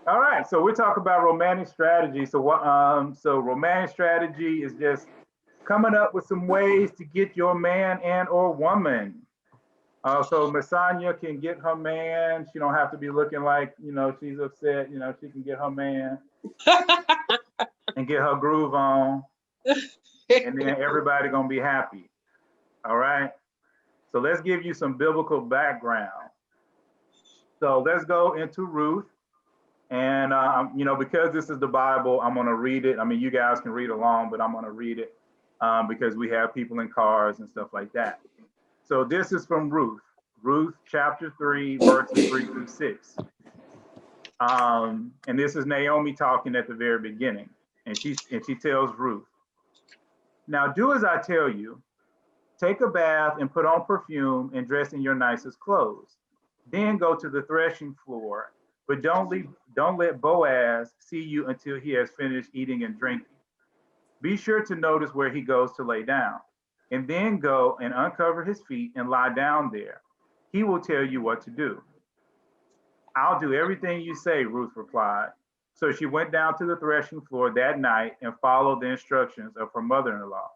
All right, so we're talking about romantic strategy. So what? So romantic strategy is just coming up with some ways to get your man and or woman. So Masanya can get her man. She don't have to be looking like she's upset. She can get her man and get her groove on, and then everybody gonna be happy. All right. So let's give you some biblical background. So let's go into Ruth. And, because this is the Bible, I'm going to read it. I mean, you guys can read along, but I'm going to read it because we have people in cars and stuff like that. So this is from Ruth, Ruth chapter 3, verses 3 through 6. And this is Naomi talking at the very beginning. And she tells Ruth, "Now do as I tell you, take a bath and put on perfume and dress in your nicest clothes. Then go to the threshing floor, but don't let Boaz see you until he has finished eating and drinking. Be sure to notice where he goes to lay down, and then go and uncover his feet and lie down there. He will tell you what to do." "I'll do everything you say," Ruth replied. So she went down to the threshing floor that night and followed the instructions of her mother-in-law.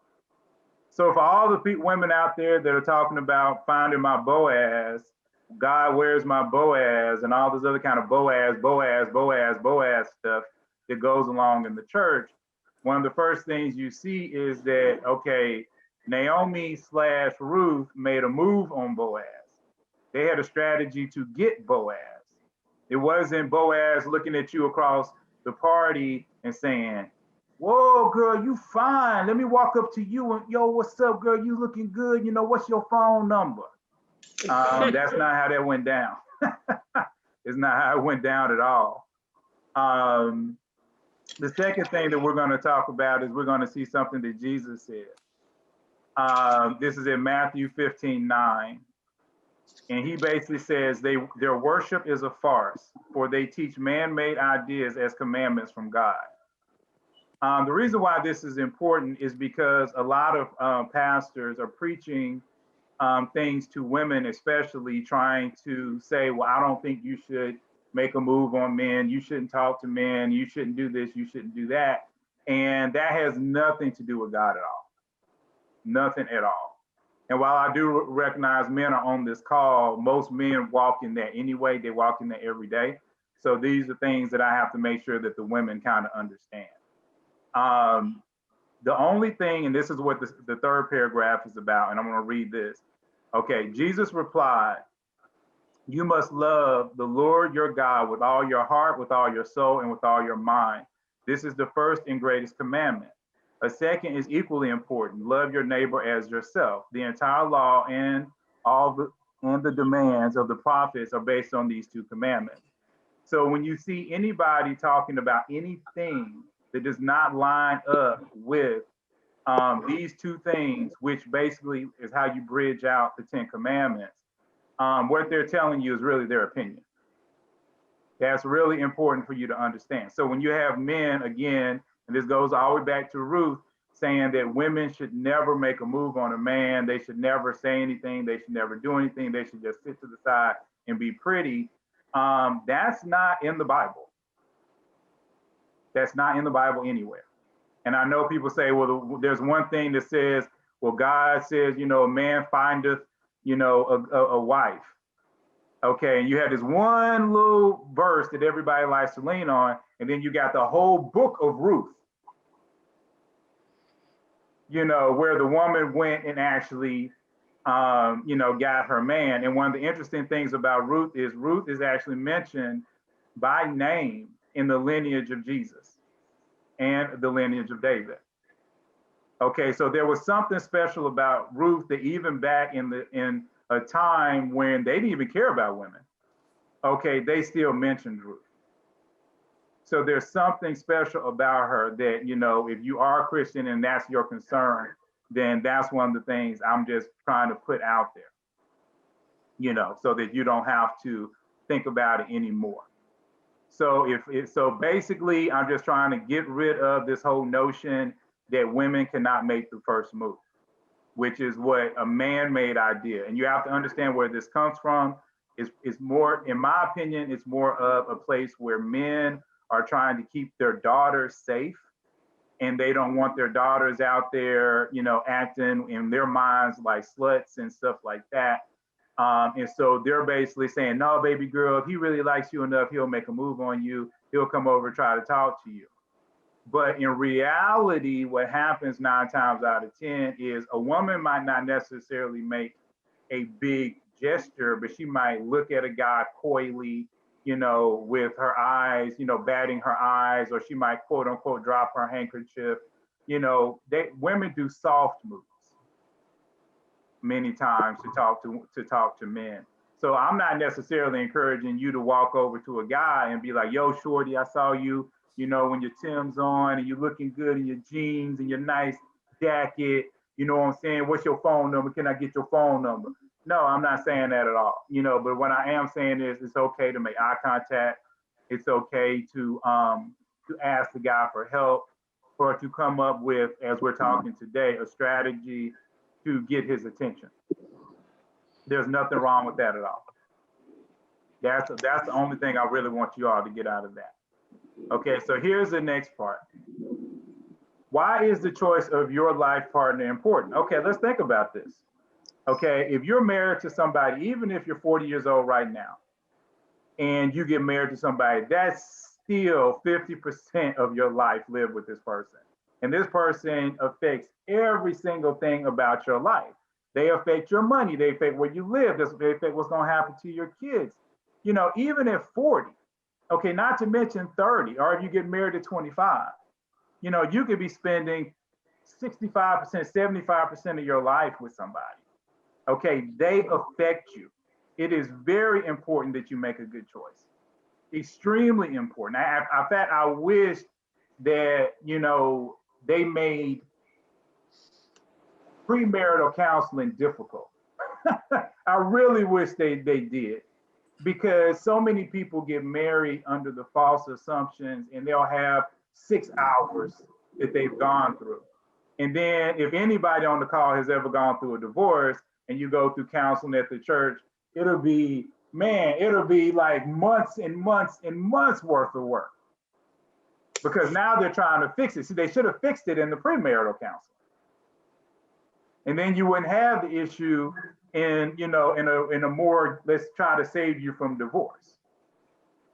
So for all the women out there that are talking about finding my Boaz, God, where's my Boaz, and all this other kind of Boaz stuff that goes along in the church, one of the first things you see is that, okay, Naomi/Ruth made a move on Boaz. They had a strategy to get Boaz. It wasn't Boaz looking at you across the party and saying, "Whoa, girl, you fine. Let me walk up to you and, yo, what's up, girl? You looking good. What's your phone number?" That's not how that went down. It's not how it went down at all. The second thing that we're going to talk about is we're going to see something that Jesus said. This is in Matthew 15:9. And he basically says their worship is a farce, for they teach man-made ideas as commandments from God. The reason why this is important is because a lot of pastors are preaching things to women, especially trying to say, well, I don't think you should make a move on men. You shouldn't talk to men. You shouldn't do this. You shouldn't do that. And that has nothing to do with God at all. Nothing at all. And while I do recognize men are on this call, most men walk in there anyway. They walk in there every day. So these are things that I have to make sure that the women kind of understand. The only thing, and this is what the third paragraph is about, and I'm going to read this. Okay, Jesus replied, "You must love the Lord your God with all your heart, with all your soul, and with all your mind. This is the first and greatest commandment. A second is equally important. Love your neighbor as yourself. The entire law and the demands of the prophets are based on these two commandments." So when you see anybody talking about anything that does not line up with these two things, which basically is how you bridge out the 10 commandments, what they're telling you is really their opinion. That's really important for you to understand. So when you have men, again, and this goes all the way back to Ruth, saying that women should never make a move on a man, they should never say anything, they should never do anything, they should just sit to the side and be pretty. That's not in the Bible. That's not in the Bible anywhere. And I know people say, well, there's one thing that says, well, God says, a man findeth, a wife. Okay, and you have this one little verse that everybody likes to lean on, and then you got the whole book of Ruth, where the woman went and actually, got her man. And one of the interesting things about Ruth is actually mentioned by name in the lineage of Jesus and the lineage of David. Okay, so there was something special about Ruth that even back in a time when they didn't even care about women, okay, they still mentioned Ruth. So there's something special about her that, if you are a Christian and that's your concern, then that's one of the things I'm just trying to put out there, so that you don't have to think about it anymore. So so basically, I'm just trying to get rid of this whole notion that women cannot make the first move, which is what a man-made idea. And you have to understand where this comes from. It's more, in my opinion, it's more of a place where men are trying to keep their daughters safe, and they don't want their daughters out there, acting in their minds like sluts and stuff like that. And so they're basically saying, no, baby girl, if he really likes you enough, he'll make a move on you. He'll come over and try to talk to you. But in reality, what happens 9 times out of 10 is a woman might not necessarily make a big gesture, but she might look at a guy coyly, with her eyes, batting her eyes, or she might quote unquote drop her handkerchief. Women do soft moves many times to talk to men. So I'm not necessarily encouraging you to walk over to a guy and be like, yo, shorty, I saw you, when your Tim's on and you're looking good in your jeans and your nice jacket, you know what I'm saying? What's your phone number? Can I get your phone number? No, I'm not saying that at all. But what I am saying is it's okay to make eye contact. It's okay to ask the guy for help, or to come up with, as we're talking today, a strategy to get his attention. There's nothing wrong with that at all. That's the only thing I really want you all to get out of that. Okay, so here's the next part. Why is the choice of your life partner important? Okay, let's think about this. Okay, if you're married to somebody, even if you're 40 years old right now, and you get married to somebody, that's still 50% of your life lived with this person. And this person affects every single thing about your life. They affect your money. They affect where you live. They affect what's going to happen to your kids. Even at 40, okay, not to mention 30, or if you get married at 25, you could be spending 65%, 75% of your life with somebody. Okay, they affect you. It is very important that you make a good choice. Extremely important. In fact, I wish that, they made premarital counseling difficult. I really wish they did, because so many people get married under the false assumptions, and they'll have 6 hours that they've gone through. And then if anybody on the call has ever gone through a divorce and you go through counseling at the church, it'll be like months and months and months worth of work. Because now they're trying to fix it. See, they should have fixed it in the premarital counseling. And then you wouldn't have the issue in a more, let's try to save you from divorce.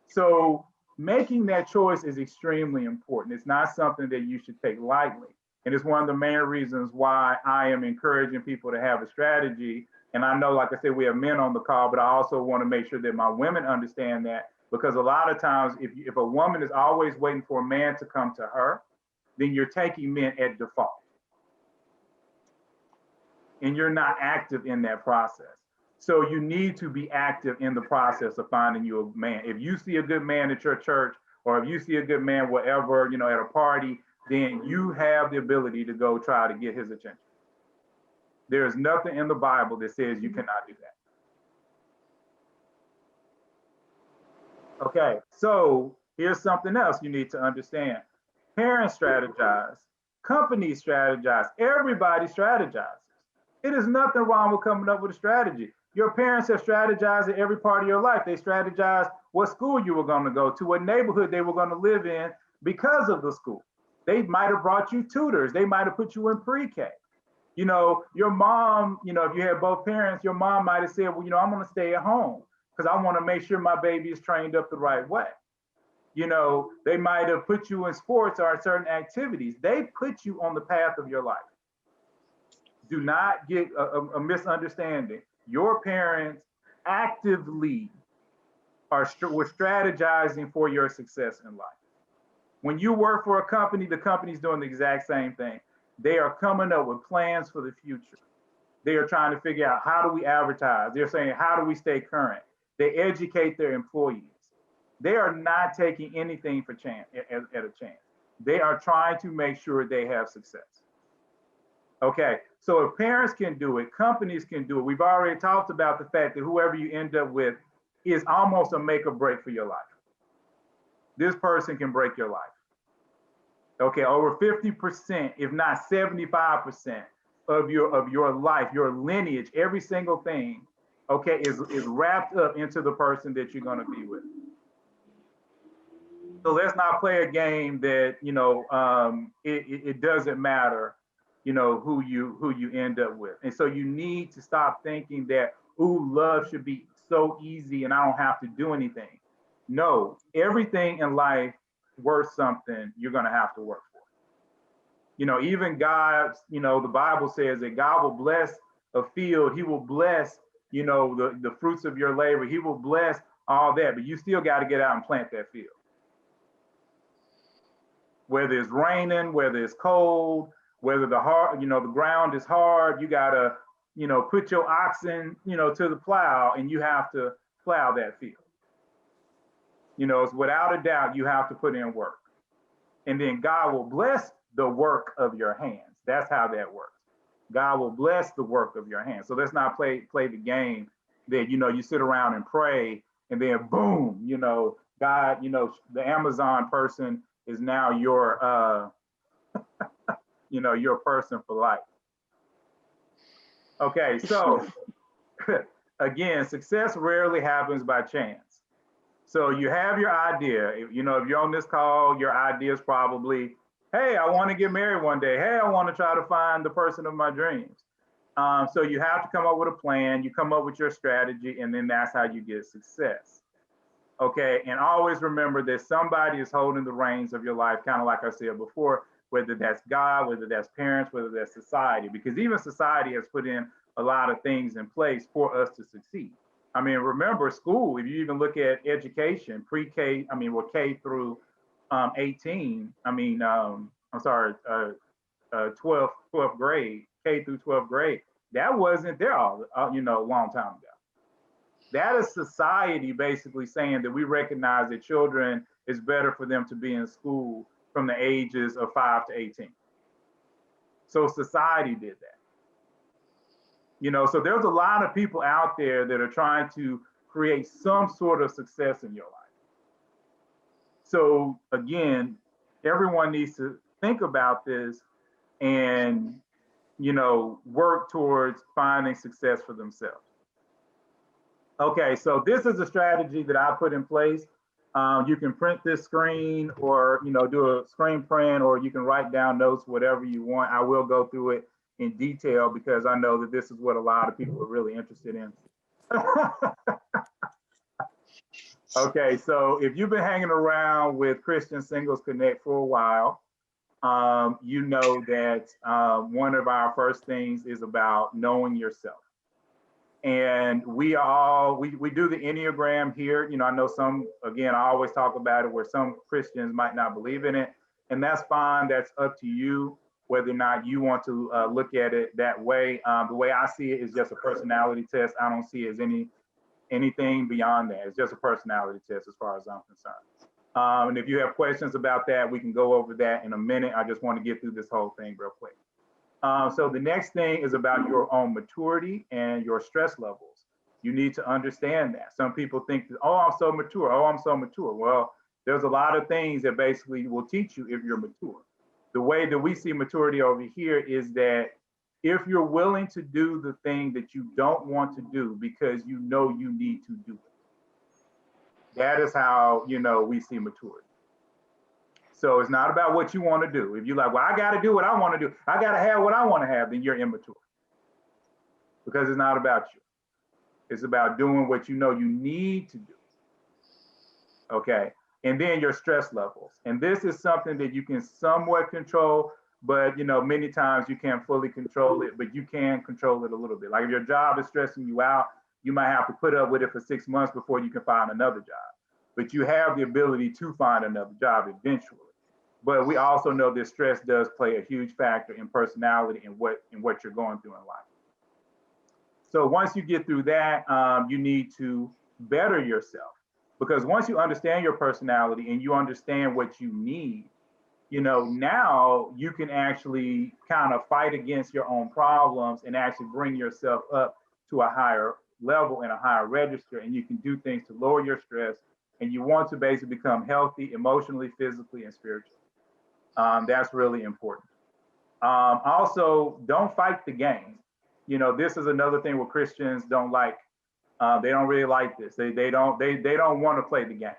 So making that choice is extremely important. It's not something that you should take lightly. And it's one of the main reasons why I am encouraging people to have a strategy. And I know, like I said, we have men on the call, but I also want to make sure that my women understand that, because a lot of times if a woman is always waiting for a man to come to her, then you're taking men at default. And you're not active in that process. So you need to be active in the process of finding you a man. If you see a good man at your church, or if you see a good man wherever, at a party, then you have the ability to go try to get his attention. There is nothing in the Bible that says you cannot do that. Okay, so here's something else you need to understand. Parents strategize, companies strategize, everybody strategizes. It is nothing wrong with coming up with a strategy. Your parents have strategized in every part of your life. They strategized what school you were going to go to, what neighborhood they were going to live in because of the school. They might have brought you tutors. They might have put you in pre-K. Your mom, if you had both parents, your mom might have said, well, I'm going to stay at home because I want to make sure my baby is trained up the right way. They might have put you in sports or certain activities. They put you on the path of your life. Do not get a misunderstanding. Your parents actively were strategizing for your success in life. When you work for a company, the company's doing the exact same thing. They are coming up with plans for the future. They are trying to figure out, how do we advertise? They're saying, how do we stay current? They educate their employees. They are not taking anything for chance at a chance. They are trying to make sure they have success. Okay, so if parents can do it, companies can do it. We've already talked about the fact that whoever you end up with is almost a make or break for your life. This person can break your life. Okay, over 50%, if not 75% of your life, your lineage, every single thing okay, is wrapped up into the person that you're going to be with. So let's not play a game that, it doesn't matter, who you end up with. And so you need to stop thinking that, ooh, love should be so easy and I don't have to do anything. No, everything in life worth something you're going to have to work for. Even God, the Bible says that God will bless a field. He will bless, the fruits of your labor. He will bless all that, but you still got to get out and plant that field. Whether it's raining, whether it's cold, whether the ground is hard, you gotta, put your oxen, to the plow, and you have to plow that field. It's without a doubt you have to put in work, and then God will bless the work of your hands. That's how that works. God will bless the work of your hands. So let's not play the game that you sit around and pray, and then boom, God, the Amazon person is now your your person for life. Okay, so again, success rarely happens by chance. So you have your idea. If you're on this call, your idea is probably, hey, I want to get married one day. Hey, I want to try to find the person of my dreams. So you have to come up with a plan. You come up with your strategy, and then that's how you get success. Okay, and always remember that somebody is holding the reins of your life, kind of like I said before, whether that's God, whether that's parents, whether that's society, because even society has put in a lot of things in place for us to succeed. I mean, remember school, if you even look at education, pre-K, K through 18, 12th grade, K through 12th grade, that wasn't there a long time ago. That is society basically saying that we recognize that children, it's better for them to be in school from the ages of 5 to 18. So society did that. So there's a lot of people out there that are trying to create some sort of success in your life. So again, everyone needs to think about this and, work towards finding success for themselves. Okay, so this is a strategy that I put in place. You can print this screen or, do a screen print, or you can write down notes, whatever you want. I will go through it in detail because I know that this is what a lot of people are really interested in. Okay, so if you've been hanging around with Christian Singles Connect for a while, you know that one of our first things is about knowing yourself. And we do the Enneagram here. I know some, again, I always talk about it where some Christians might not believe in it, and that's fine. That's up to you, whether or not you want to look at it that way. The way I see it is just a personality test. I don't see it as anything beyond that. It's just a personality test as far as I'm concerned. And if you have questions about that, we can go over that in a minute. I just want to get through this whole thing real quick. So the next thing is about your own maturity and your stress levels. You need to understand that. Some people think that, oh, I'm so mature. Oh, I'm so mature. Well, there's a lot of things that basically will teach you if you're mature. The way that we see maturity over here is that if you're willing to do the thing that you don't want to do because you need to do it, that is how, we see maturity. So it's not about what you want to do. If you're like, well, I got to do what I want to do, I got to have what I want to have, then you're immature. Because it's not about you. It's about doing what you need to do. Okay. And then your stress levels. And this is something that you can somewhat control, but many times you can't fully control it, but you can control it a little bit. Like if your job is stressing you out, you might have to put up with it for 6 months before you can find another job. But you have the ability to find another job eventually. But we also know that stress does play a huge factor in personality and what you're going through in life. So once you get through that, you need to better yourself, because once you understand your personality and you understand what you need, now you can actually kind of fight against your own problems and actually bring yourself up to a higher level and a higher register, and you can do things to lower your stress, and you want to basically become healthy emotionally, physically, and spiritually. That's really important. Also, don't fight the game. This is another thing where Christians don't like They don't really like this. They don't want to play the game.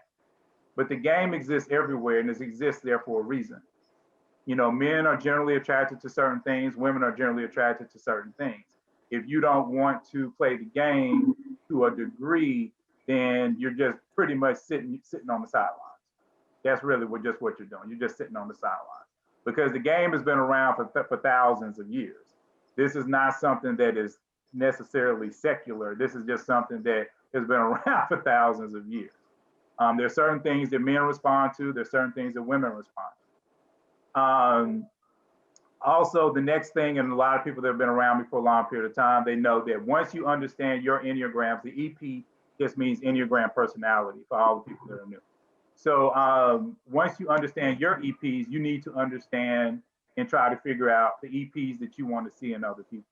But the game exists everywhere, and it exists there for a reason. You know, men are generally attracted to certain things. Women are generally attracted to certain things. If you don't want to play the game to a degree, then you're just pretty much sitting on the sidelines. That's really what you're doing. You're just sitting on the sidelines because the game has been around for thousands of years. This is not something that is necessarily secular. This is just something that has been around for thousands of years. There's certain things that men respond to. There's certain things that women respond to. Also, the next thing, and a lot of people that have been around me for a long period of time, they know that once you understand your Enneagrams, the EP just means Enneagram personality for all the people that are new. So once you understand your EPs, you need to understand and try to figure out the EPs that you want to see in other people.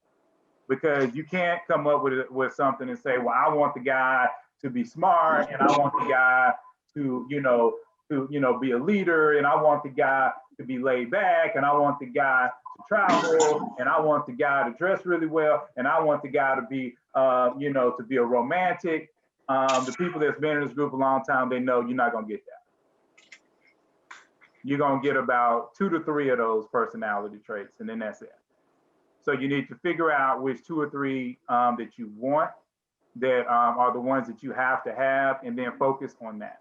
Because you can't come up with something and say, well, I want the guy to be smart, and I want the guy to be a leader, and I want the guy to be laid back, and I want the guy to travel, and I want the guy to dress really well, and I want the guy to be, to be a romantic. The people that's been in this group a long time, they know you're not gonna get that. You're gonna get about 2 to 3 of those personality traits, and then that's it. So you need to figure out which 2 or 3 that you want, that are the ones that you have to have, and then focus on that.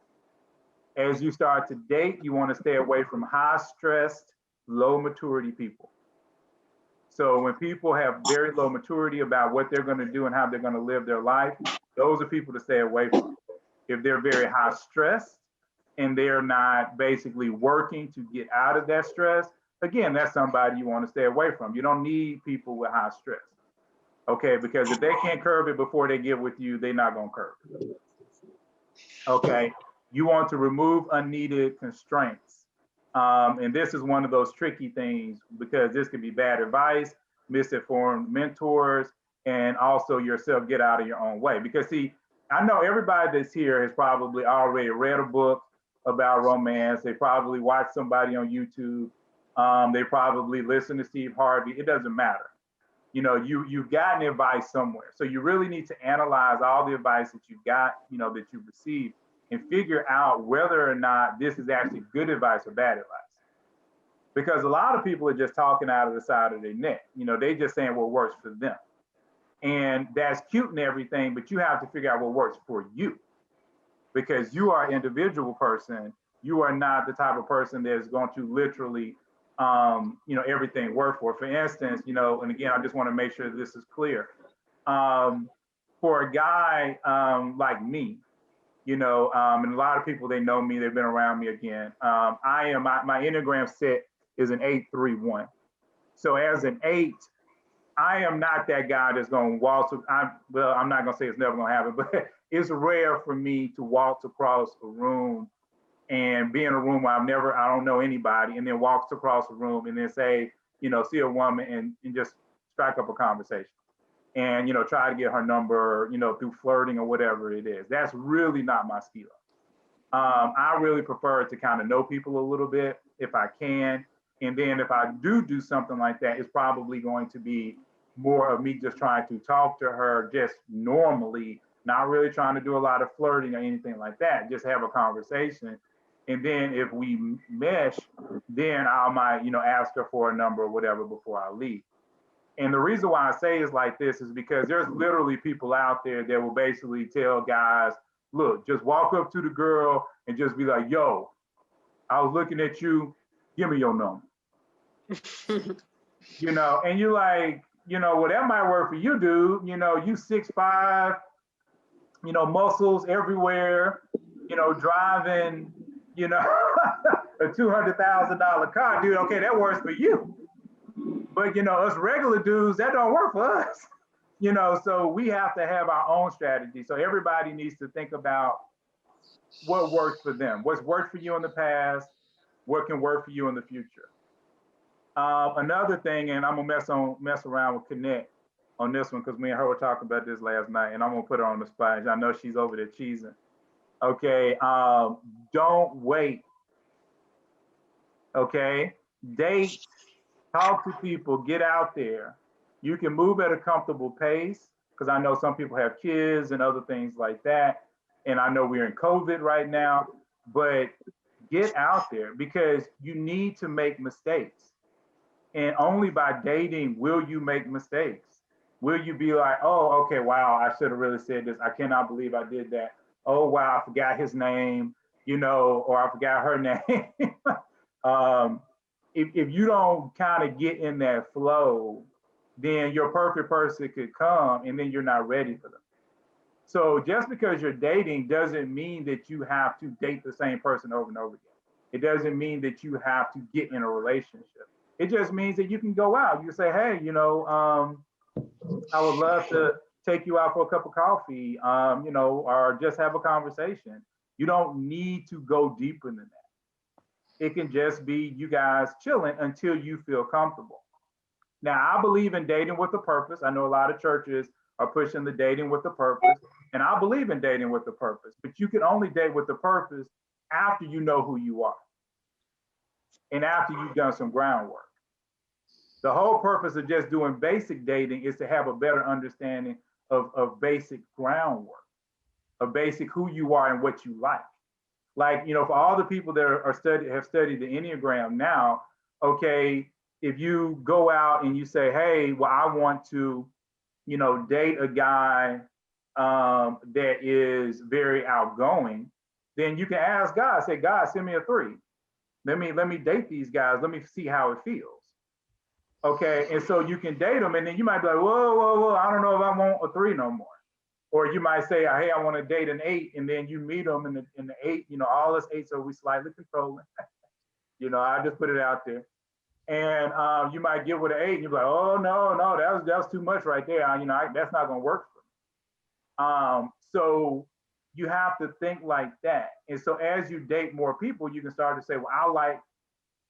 As you start to date, you want to stay away from high stressed, low maturity people. So when people have very low maturity about what they're going to do and how they're going to live their life, those are people to stay away from. If they're very high stressed and they're not basically working to get out of that stress, again, that's somebody you want to stay away from. You don't need people with high stress. Okay, because if they can't curb it before they get with you, they're not going to curb it. Okay, you want to remove unneeded constraints. And this is one of those tricky things because this could be bad advice, misinformed mentors, and also yourself get out of your own way. Because see, I know everybody that's here has probably already read a book about romance. They probably watched somebody on YouTube. They probably listen to Steve Harvey. It doesn't matter. You know, you've gotten advice somewhere. So you really need to analyze all the advice that you got, that you've received, and figure out whether or not this is actually good advice or bad advice. Because a lot of people are just talking out of the side of their neck. They just saying what works for them. And that's cute and everything, but you have to figure out what works for you. Because you are an individual person. You are not the type of person that's going to literally everything work for. For instance, and again, I just want to make sure this is clear. For a guy like me, and a lot of people, they know me, they've been around me again. My Enneagram set is an 8-3-1. So as an 8, I am not that guy that's going to waltz. I'm not going to say it's never going to happen, but it's rare for me to waltz across a room and be in a room where I don't know anybody, and then walks across the room and then say, see a woman and just strike up a conversation and, try to get her number, through flirting or whatever it is. That's really not my skill. I really prefer to kind of know people a little bit if I can. And then if I do something like that, it's probably going to be more of me just trying to talk to her just normally, not really trying to do a lot of flirting or anything like that, just have a conversation. And then if we mesh, then I might, ask her for a number or whatever before I leave. And the reason why I say it's like this is because there's literally people out there that will basically tell guys, look, just walk up to the girl and just be like, yo, I was looking at you, give me your number. And you're like, well, that might work for you, dude. You 6'5", muscles everywhere, driving, a $200,000 car, dude. Okay, that works for you. But us regular dudes, that don't work for us. So we have to have our own strategy. So everybody needs to think about what works for them, what's worked for you in the past, what can work for you in the future. Another thing, and I'm gonna mess around with Connect on this one because me and her were talking about this last night, and I'm gonna put her on the spot. I know she's over there cheesing. Okay, don't wait. Okay, date, talk to people, get out there. You can move at a comfortable pace, because I know some people have kids and other things like that. And I know we're in COVID right now, but get out there because you need to make mistakes. And only by dating will you make mistakes. Will you be like, oh, okay, wow, I should have really said this. I cannot believe I did that. Oh, wow, I forgot his name, or I forgot her name. um, if you don't kind of get in that flow, then your perfect person could come and then you're not ready for them. So just because you're dating doesn't mean that you have to date the same person over and over again. It doesn't mean that you have to get in a relationship. It just means that you can go out. You can say, hey, I would love to take you out for a cup of coffee, or just have a conversation. You don't need to go deeper than that. It can just be you guys chilling until you feel comfortable. Now, I believe in dating with a purpose. I know a lot of churches are pushing the dating with a purpose, and I believe in dating with a purpose, but you can only date with a purpose after you know who you are and after you've done some groundwork. The whole purpose of just doing basic dating is to have a better understanding of basic groundwork, of basic who you are and what you like. Like, for all the people that have studied the Enneagram now, okay, if you go out and you say, hey, well, I want to, date a guy that is very outgoing, then you can ask God, say, God, send me a 3. Let me date these guys. Let me see how it feels. Okay, and so you can date them, and then you might be like, whoa, I don't know if I want a 3 no more. Or you might say, hey, I want to date an 8, and then you meet them in the 8, all us 8s are we slightly controlling. I just put it out there. And you might get with an 8, and you're like, oh no, that was too much right there. That's not gonna work for me. So you have to think like that. And so as you date more people, you can start to say, well, I like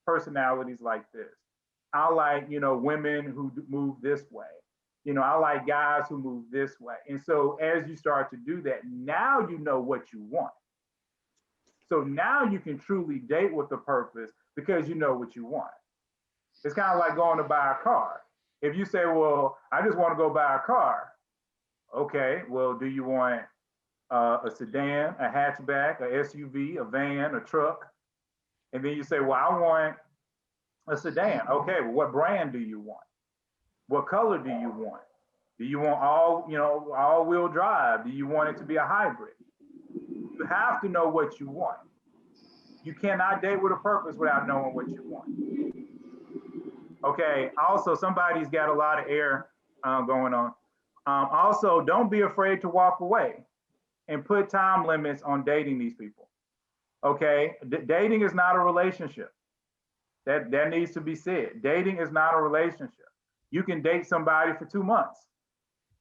personalities like this. I like, women who move this way. I like guys who move this way. And so as you start to do that, now you know what you want. So now you can truly date with a purpose because you know what you want. It's kind of like going to buy a car. If you say, well, I just want to go buy a car. Okay, well, do you want a sedan, a hatchback, a SUV, a van, a truck? And then you say, well, I want a sedan. Okay, well, what brand do you want? What color do you want? Do you want all-wheel drive? Do you want it to be a hybrid? You have to know what you want. You cannot date with a purpose without knowing what you want. Okay, also, somebody's got a lot of air going on. Also, don't be afraid to walk away and put time limits on dating these people. Okay, dating is not a relationship. That needs to be said. Dating is not a relationship. You can date somebody for 2 months,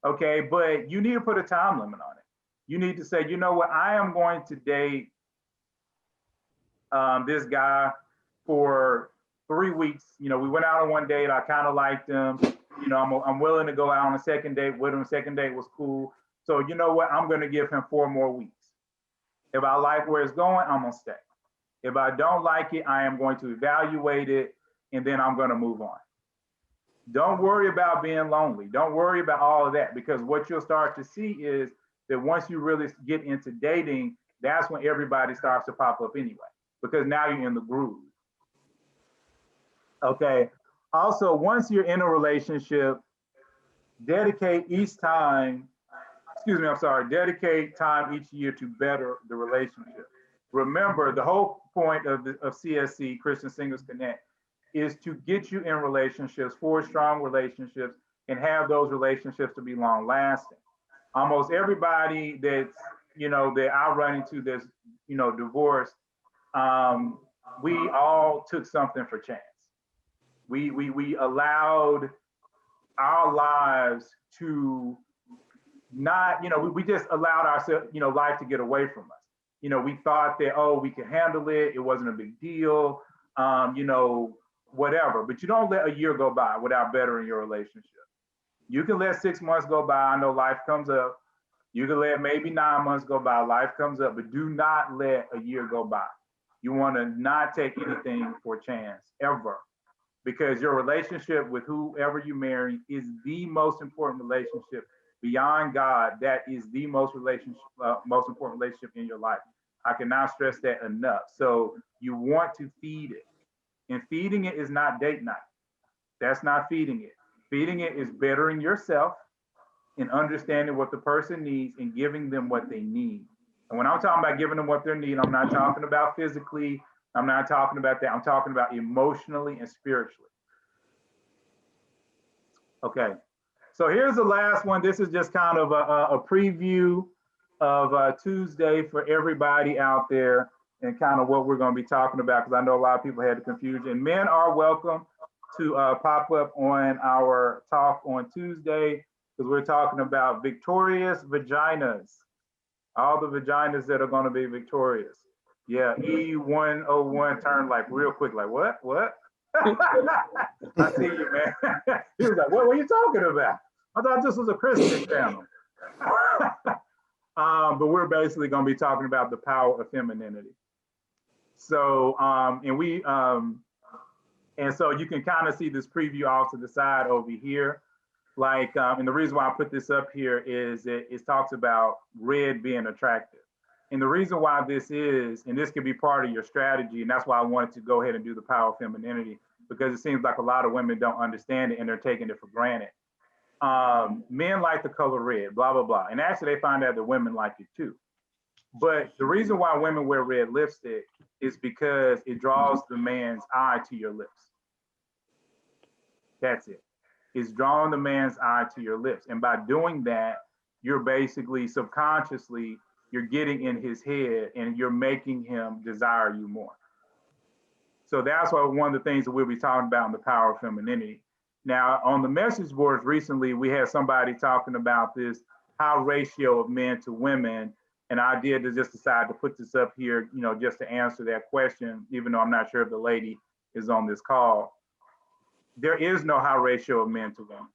okay, but you need to put a time limit on it. You need to say, you know what, I am going to date this guy for 3 weeks. We went out on one date. I kind of liked him. I'm willing to go out on a second date with him. Second date was cool. So you know what, I'm going to give him 4 more weeks. If I like where it's going, I'm going to stay. If I don't like it, I am going to evaluate it, and then I'm going to move on. Don't worry about being lonely. Don't worry about all of that, because what you'll start to see is that once you really get into dating, that's when everybody starts to pop up anyway, because now you're in the groove. Okay. Also, once you're in a relationship, dedicate time each year to better the relationship. Remember, the whole point of CSC, Christian Singles Connect, is to get you in relationships, forge strong relationships, and have those relationships to be long lasting. Almost everybody that I run into that's divorced, we all took something for chance. We allowed our lives to not, we just allowed ourselves, life to get away from us. We thought that, oh, we could handle it. It wasn't a big deal, whatever. But you don't let a year go by without bettering your relationship. You can let 6 months go by. I know life comes up. You can let maybe 9 months go by. Life comes up, but do not let a year go by. You want to not take anything for chance ever, because your relationship with whoever you marry is the most important relationship beyond God, that is the most important relationship in your life. I cannot stress that enough. So you want to feed it, and feeding it is not date night. That's not feeding it. Feeding it is bettering yourself and understanding what the person needs and giving them what they need. And when I'm talking about giving them what they need, I'm not talking about physically. I'm not talking about that. I'm talking about emotionally and spiritually. Okay. So here's the last one. This is just kind of a preview of Tuesday for everybody out there and kind of what we're going to be talking about, because I know a lot of people had the confusion. Men are welcome to pop up on our talk on Tuesday, because we're talking about victorious vaginas, all the vaginas that are going to be victorious. Yeah, E101 turned like real quick, like what? I see you, man. He was like, what were you talking about? I thought this was a Christian channel. But we're basically going to be talking about the power of femininity. So, and so you can kind of see this preview off to the side over here. Like, and the reason why I put this up here is it talks about red being attractive. And the reason why this is, and this could be part of your strategy, and that's why I wanted to go ahead and do the power of femininity, because it seems like a lot of women don't understand it and they're taking it for granted. Men like the color red, blah, blah, blah. And actually they find out that women like it too. But the reason why women wear red lipstick is because it draws the man's eye to your lips. That's it. It's drawing the man's eye to your lips. And by doing that, you're basically subconsciously, you're getting in his head and you're making him desire you more. So that's why one of the things that we'll be talking about in the power of femininity. Now, on the message boards recently, we had somebody talking about this high ratio of men to women. And I did just decide to put this up here, you know, just to answer that question, even though I'm not sure if the lady is on this call. There is no high ratio of men to women.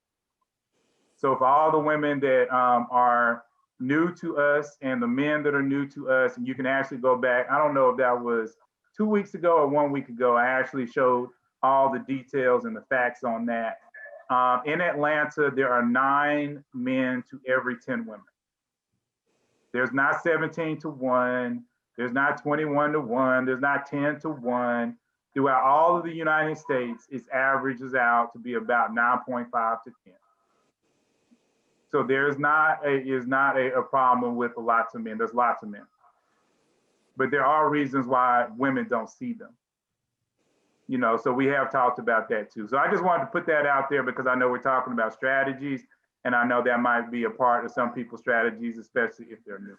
So for all the women that are new to us and the men that are new to us, and you can actually go back, I don't know if that was 2 weeks ago or 1 week ago, I actually showed all the details and the facts on that. In Atlanta, there are 9 men to every 10 women. There's not 17 to 1. There's not 21 to 1. There's not 10 to 1. Throughout all of the United States, it averages out to be about 9.5 to 10. So there's not a problem with lots of men. There's lots of men. But there are reasons why women don't see them. You know, so we have talked about that too. So I just wanted to put that out there because I know we're talking about strategies, and I know that might be a part of some people's strategies, especially if they're new.